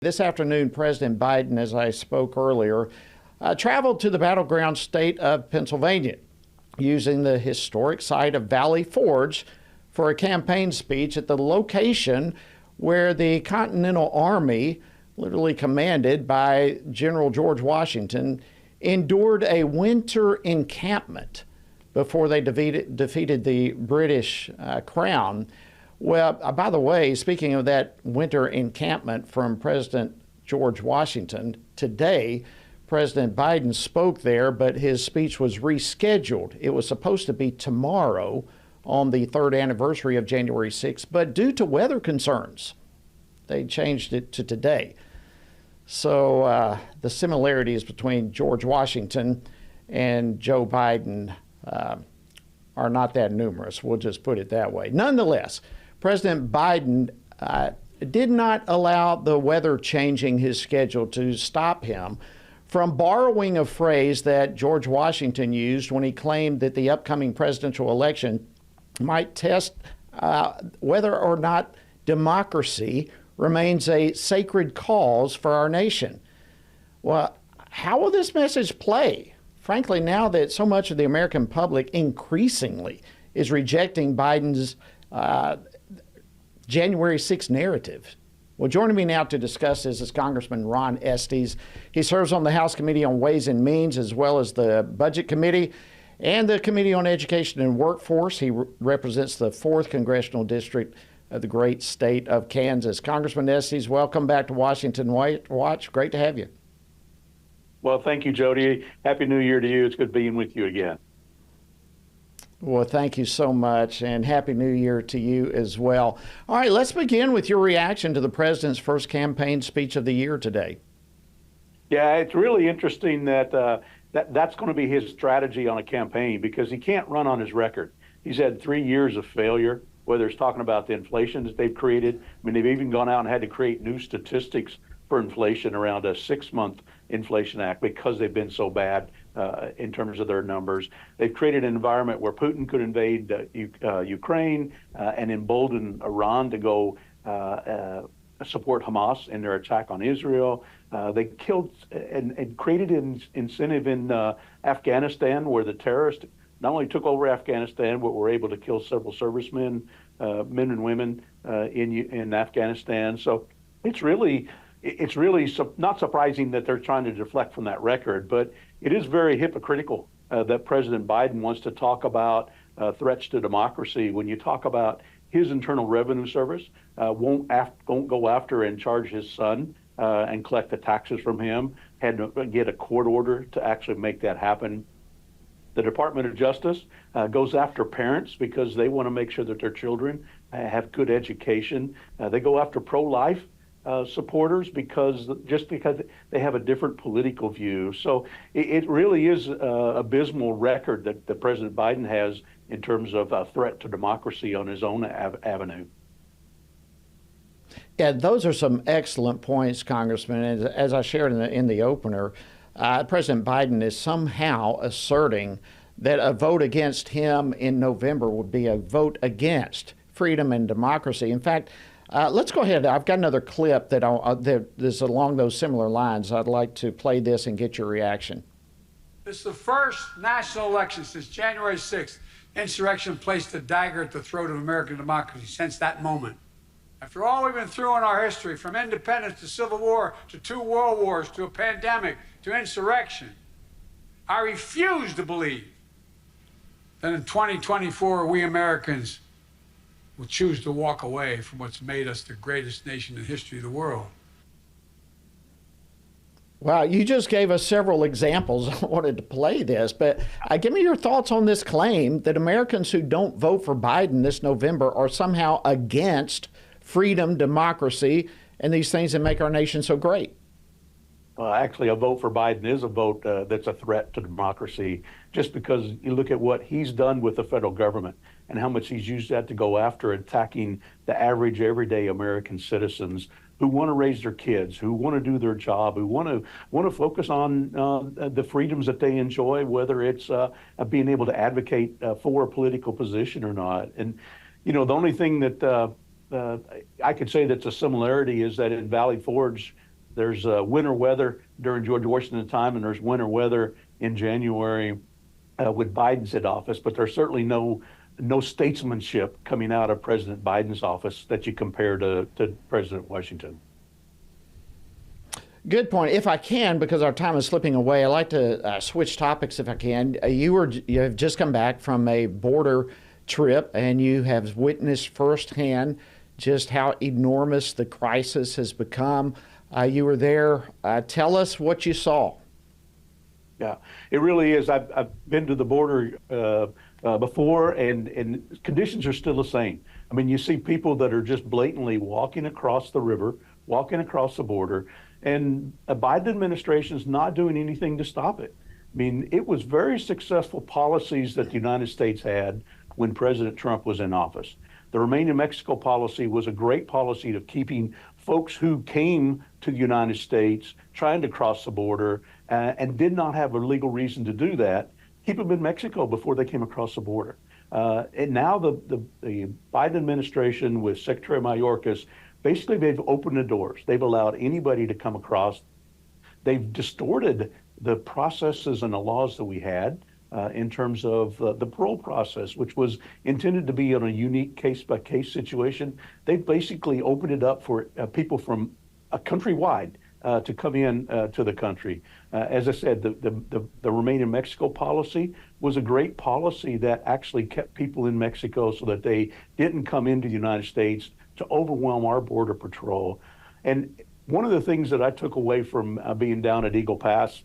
This afternoon, President Biden, as I spoke earlier, traveled to the battleground state of Pennsylvania, using the historic site of Valley Forge for a campaign speech at the location where the Continental Army, literally commanded by General George Washington, endured a winter encampment before they defeated the British crown. Well, by the way, speaking of that winter encampment from President George Washington, today President Biden spoke there, but his speech was rescheduled. It was supposed to be tomorrow on the third anniversary of January 6th, but due to weather concerns, they changed it to today. So the similarities between George Washington and Joe Biden are not that numerous. We'll just put it that way. Nonetheless, President Biden did not allow the weather changing his schedule to stop him from borrowing a phrase that George Washington used when he claimed that the upcoming presidential election might test whether or not democracy remains a sacred cause for our nation. Well, how will this message play? Frankly, now that so much of the American public increasingly is rejecting Biden's January 6th narrative. Well, joining me now to discuss this is Congressman Ron Estes. He serves on the House Committee on Ways and Means, as well as the Budget Committee and the Committee on Education and Workforce. He represents the 4th Congressional District of the great state of Kansas. Congressman Estes, welcome back to Washington Watch. Great to have you. Well, thank you, Jody. Happy New Year to you. It's good being with you again. Well, thank you so much, and Happy New Year to you as well. All right, let's begin with your reaction to the president's first campaign speech of the year today. Yeah, it's really interesting that that's going to be his strategy on a campaign, because he can't run on his record. He's had 3 years of failure, whether it's talking about the inflation that they've created. I mean, they've even gone out and had to create new statistics for inflation around a 6-month inflation act because they've been so bad in terms of their numbers. They've created an environment where Putin could invade Ukraine and embolden Iran to go support Hamas in their attack on Israel. They killed and created an incentive in Afghanistan, where the terrorists not only took over Afghanistan, but were able to kill several servicemen, men and women in Afghanistan. So it's really not surprising that they're trying to deflect from that record, but it is very hypocritical that President Biden wants to talk about threats to democracy when you talk about his Internal Revenue Service won't go after and charge his son and collect the taxes from him, had to get a court order to actually make that happen. The Department of Justice goes after parents because they want to make sure that their children have good education. They go after pro-life supporters because they have a different political view. So it really is an abysmal record that President Biden has in terms of a threat to democracy on his own avenue. Yeah, those are some excellent points, Congressman. As I shared in the opener, President Biden is somehow asserting that a vote against him in November would be a vote against freedom and democracy. In fact, let's go ahead. I've got another clip that is along those similar lines. I'd like to play this and get your reaction. This is the first national election since January 6th. Insurrection placed a dagger at the throat of American democracy since that moment. After all we've been through in our history, from independence to civil war to 2 world wars to a pandemic to insurrection, I refuse to believe that in 2024 we Americans will choose to walk away from what's made us the greatest nation in the history of the world. Wow, you just gave us several examples. I wanted to play this, but give me your thoughts on this claim that Americans who don't vote for Biden this November are somehow against freedom, democracy, and these things that make our nation so great. Actually, a vote for Biden is a vote that's a threat to democracy, just because you look at what he's done with the federal government and how much he's used that to go after attacking the average, everyday American citizens who want to raise their kids, who want to do their job, who want to focus on the freedoms that they enjoy, whether it's being able to advocate for a political position or not. And, you know, the only thing that I could say that's a similarity is that in Valley Forge, There's winter weather during George Washington's time, and there's winter weather in January with Biden's in office. But there's certainly no statesmanship coming out of President Biden's office that you compare to President Washington. Good point. If I can, because our time is slipping away, I'd like to switch topics if I can. You have just come back from a border trip, and you have witnessed firsthand just how enormous the crisis has become. You were there. Tell us what you saw. Yeah, it really is. I've been to the border before, and conditions are still the same. I mean, you see people that are just blatantly walking across the river, walking across the border, and the Biden administration is not doing anything to stop it. I mean, it was very successful policies that the United States had when President Trump was in office. The Remain in Mexico policy was a great policy of keeping folks who came to the United States trying to cross the border and did not have a legal reason to do that, keep them in Mexico before they came across the border. And now the Biden administration with Secretary Mayorkas, basically they've opened the doors. They've allowed anybody to come across. They've distorted the processes and the laws that we had in terms of the parole process, which was intended to be on a unique case-by-case situation. They've basically opened it up for people from countrywide to come in to the country. As I said, the Remain in Mexico policy was a great policy that actually kept people in Mexico so that they didn't come into the United States to overwhelm our border patrol. And one of the things that I took away from being down at Eagle Pass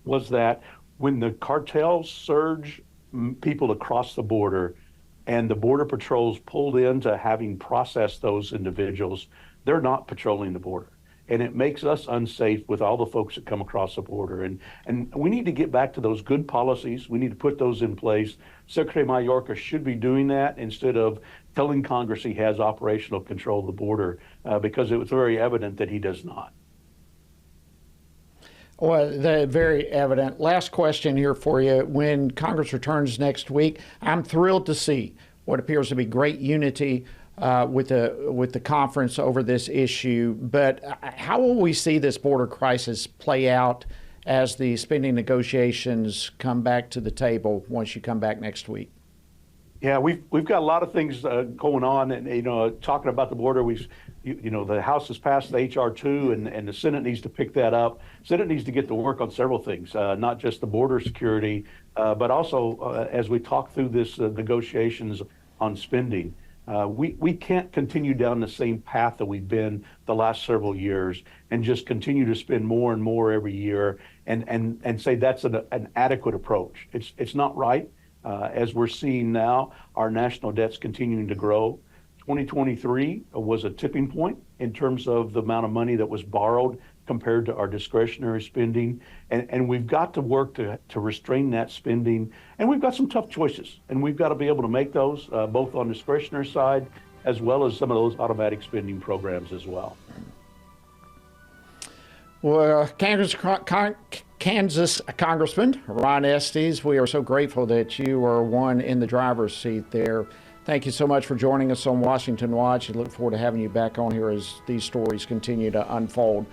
was that when the cartels surge people across the border and the border patrols pulled into having processed those individuals, they're not patrolling the border. And it makes us unsafe with all the folks that come across the border. And we need to get back to those good policies. We need to put those in place. Secretary Mayorkas should be doing that instead of telling Congress he has operational control of the border because it was very evident that he does not. Well, they're very evident. Last question here for you. When Congress returns next week, I'm thrilled to see what appears to be great unity with the conference over this issue. But how will we see this border crisis play out as the spending negotiations come back to the table once you come back next week? Yeah, we've got a lot of things going on, and talking about the border, the House has passed the HR 2, and the Senate needs to pick that up. Senate needs to get to work on several things, not just the border security, but also as we talk through this negotiations on spending. We can't continue down the same path that we've been the last several years and just continue to spend more and more every year and say that's an adequate approach. It's not right. As we're seeing now, our national debt's continuing to grow. 2023 was a tipping point in terms of the amount of money that was borrowed compared to our discretionary spending. And we've got to work to restrain that spending. And we've got some tough choices, and we've got to be able to make those both on the discretionary side as well as some of those automatic spending programs as well. Well, Kansas Congressman Ron Estes, we are so grateful that you are one in the driver's seat there. Thank you so much for joining us on Washington Watch. I look forward to having you back on here as these stories continue to unfold.